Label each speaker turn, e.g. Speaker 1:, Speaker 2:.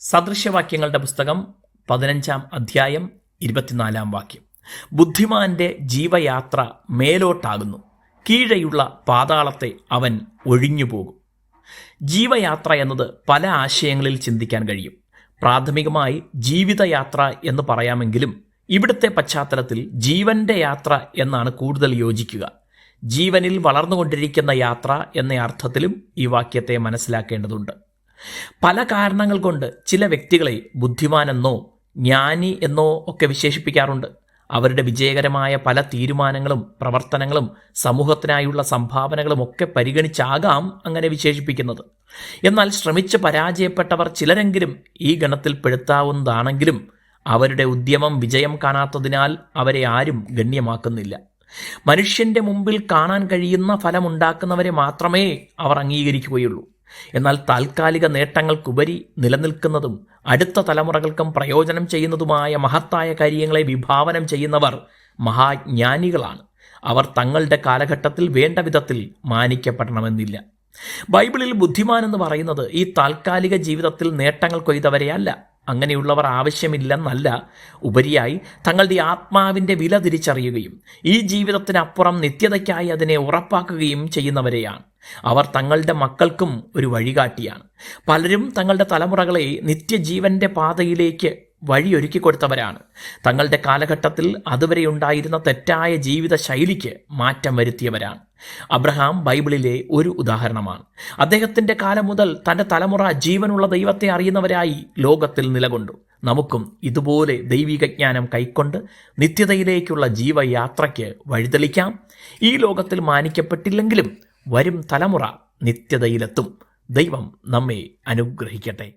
Speaker 1: സദൃശവാക്യങ്ങളുടെ പുസ്തകം 15-ാം അധ്യായം 24-ാം വാക്യം. ബുദ്ധിമാന്റെ ജീവയാത്ര മേലോട്ടാകുന്നു, കീഴെയുള്ള പാതാളത്തെ അവൻ ഒഴിഞ്ഞുപോകും. ജീവയാത്ര എന്നത് പല ആശയങ്ങളിൽ ചിന്തിക്കാൻ കഴിയും. പ്രാഥമികമായി ജീവിതയാത്ര എന്ന് പറയാമെങ്കിലും ഇവിടുത്തെ പശ്ചാത്തലത്തിൽ ജീവന്റെ യാത്ര എന്നാണ് കൂടുതൽ യോജിക്കുക. ജീവനിൽ വളർന്നുകൊണ്ടിരിക്കുന്ന യാത്ര എന്ന അർത്ഥത്തിലും ഈ വാക്യത്തെ മനസ്സിലാക്കേണ്ടതുണ്ട്. പല കാരണങ്ങൾ കൊണ്ട് ചില വ്യക്തികളെ ബുദ്ധിമാനെന്നോ ജ്ഞാനി എന്നോ ഒക്കെ വിശേഷിപ്പിക്കാറുണ്ട്. അവരുടെ വിജയകരമായ പല തീരുമാനങ്ങളും പ്രവർത്തനങ്ങളും സമൂഹത്തിനായുള്ള സംഭാവനകളും ഒക്കെ പരിഗണിച്ചാകാം അങ്ങനെ വിശേഷിപ്പിക്കുന്നത്. എന്നാൽ ശ്രമിച്ച് പരാജയപ്പെട്ടവർ ചിലരെങ്കിലും ഈ ഗണത്തിൽ പെടുത്താവുന്നതാണെങ്കിലും അവരുടെ ഉദ്യമം വിജയം കാണാത്തതിനാൽ അവരെ ആരും ഗണ്യമാക്കുന്നില്ല. മനുഷ്യന്റെ മുമ്പിൽ കാണാൻ കഴിയുന്ന ഫലമുണ്ടാക്കുന്നവരെ മാത്രമേ അവർ അംഗീകരിക്കുകയുള്ളൂ. എന്നാൽ താൽക്കാലിക നേട്ടങ്ങൾക്കുപരി നിലനിൽക്കുന്നതും അടുത്ത തലമുറകൾക്കും പ്രയോജനം ചെയ്യുന്നതുമായ മഹത്തായ കാര്യങ്ങളെ വിഭാവനം ചെയ്യുന്നവർ മഹാജ്ഞാനികളാണ്. അവർ തങ്ങളുടെ കാലഘട്ടത്തിൽ വേണ്ട വിധത്തിൽ മാനിക്കപ്പെടണമെന്നില്ല. ബൈബിളിൽ ബുദ്ധിമാൻ എന്ന് പറയുന്നത് ഈ താൽക്കാലിക ജീവിതത്തിൽ നേട്ടങ്ങൾ കൊയ്തവരെയല്ല. അങ്ങനെയുള്ളവർ ആവശ്യമില്ലെന്നല്ല, ഉപരിയായി തങ്ങളുടെ ആത്മാവിൻ്റെ വില തിരിച്ചറിയുകയും ഈ ജീവിതത്തിനപ്പുറം നിത്യതയ്ക്കായി അതിനെ ഉറപ്പാക്കുകയും ചെയ്യുന്നവരെയാണ്. അവർ തങ്ങളുടെ മക്കൾക്കും ഒരു വഴികാട്ടിയാണ്. പലരും തങ്ങളുടെ തലമുറകളെ നിത്യജീവന്റെ പാതയിലേക്ക് വഴിയൊരുക്കി കൊടുത്തവരാണ്. തങ്ങളുടെ കാലഘട്ടത്തിൽ അതുവരെ ഉണ്ടായിരുന്ന തെറ്റായ ജീവിത ശൈലിക്ക് മാറ്റം വരുത്തിയവരാണ്. അബ്രഹാം ബൈബിളിലെ ഒരു ഉദാഹരണമാണ്. അദ്ദേഹത്തിൻ്റെ കാലം മുതൽ തൻ്റെ തലമുറ ജീവനുള്ള ദൈവത്തെ അറിയുന്നവരായി ലോകത്തിൽ നിലകൊണ്ടു. നമുക്കും ഇതുപോലെ ദൈവിക ജ്ഞാനം കൈക്കൊണ്ട് നിത്യതയിലേക്കുള്ള ജീവയാത്രയ്ക്ക് വഴിതെളിക്കാം. ഈ ലോകത്തിൽ മാനിക്കപ്പെട്ടില്ലെങ്കിലും വരും തലമുറ നിത്യതയിലെത്തും. ദൈവം നമ്മെ അനുഗ്രഹിക്കട്ടെ.